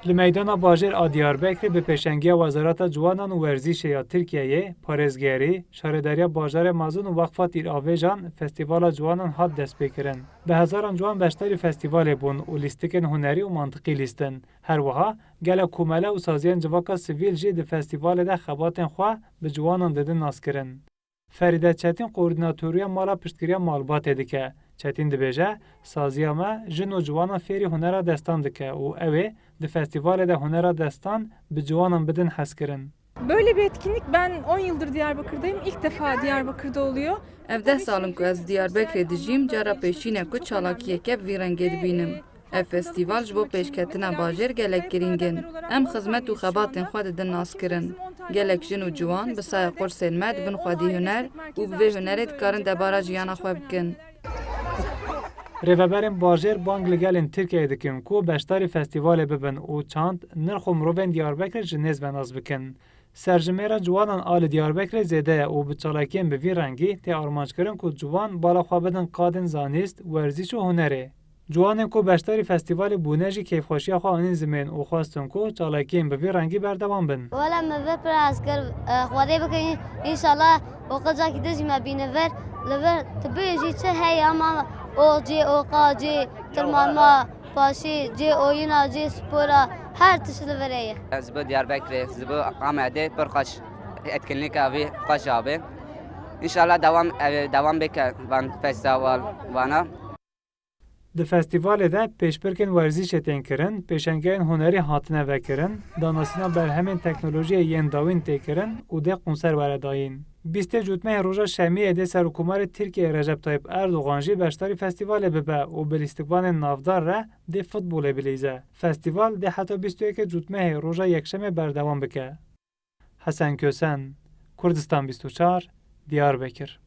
Li meydana bajêr a Diyarbekirê bi pêşengiya Wezareta Ciwanan û Werzîşê ya Tirkiyeyê, parêzgerî, şaredariya bajarê mezin û Weqfa Tîravêjan Festîvala Ciwanan hat destpêkirin. Bi hezaran ciwan beşdarî festîvalê bûn û lîstikên hunerî û mantiqî lîstin. Her wiha, gelek komele û saziyên civaka sivîl jî di festîvalê de xebatên xwe bi ciwanan didin naskirin. Ferîde Çetin koordinatörüya mala piştgiriya malbatê dike. Çetin dibêje, saziya me jin û ciwanan fêrî hunera destan dike û ew ê di festîvalê de hunera destan bi ciwanan bidin hezkirin. Böyle bir etkinlik ben 10 yıldır Diyarbakır'dayım. İlk defa Diyarbakır'da oluyor. Ev 10 salin ku ez Diyarbekirê dijîm, cara pêşîne ku çalakiyeke vî rengê dibînim. Ev festîval ji bo pêşketina bajêr gelek girîng in. Em xizmet û xebatên xwe didin naskirin. Gelek jin û ciwan bi saya qursên me dibin xwedî huner û bi vê hunerê dikarin debara jiyana xwe bikin. Rêveberên bajêr bang li gelên Tirkiyeyê dikin ku beşdarî festîvalê bibin û çand nirx û mirovên Diyarbekir ji nêz ve naz bikin. Serjimêra ciwanan a li Diyarbekirê zêde ye û bi çalakiyên bi vî rengî tê armançkirin ku ciwan bala xwe bidin qadên zanîst, werzîş û hunerê. Ciwanên ku beşdarî festîvalê bûne jî kêfxweşiya xwe anîn zimên û xwestin ku çalakiyên bi vî rengî berdewam bin. Wala me vê pir ez kir xwedê bikin înşallah oqilcakî dijî me bîne ver li vir tibê jî çi heye ama o cê oqa cê tirmanma paşî cê oyuna cê spora her tişt li vir heye. Ez bi Diyarbekirê, ji bo Amedê pir xweş etkinlîka vî xweş abe. İnşallah devam bike van festival vana. Di festîvalê de pêşbirkên werzîşê tên kirin, pêşengehên hunerî hatine vekirin, danasîna berhemên teknolojiyê yên dawîn tê kirin û dê konser were dayîn. Bîstê cûtmeyên roja şemiyê dê Serokkomarê Tirkiye Recep Tayyip Erdogan jî beşdarî festîvalê bibe û bi lîstikvanên navdar re dê futbolê bilîze. Festîval dê heta 21 cûtmeyê roja yekşemê berdewam bike. Hesen Kösen, Kurdistan 24, Diyarbekir.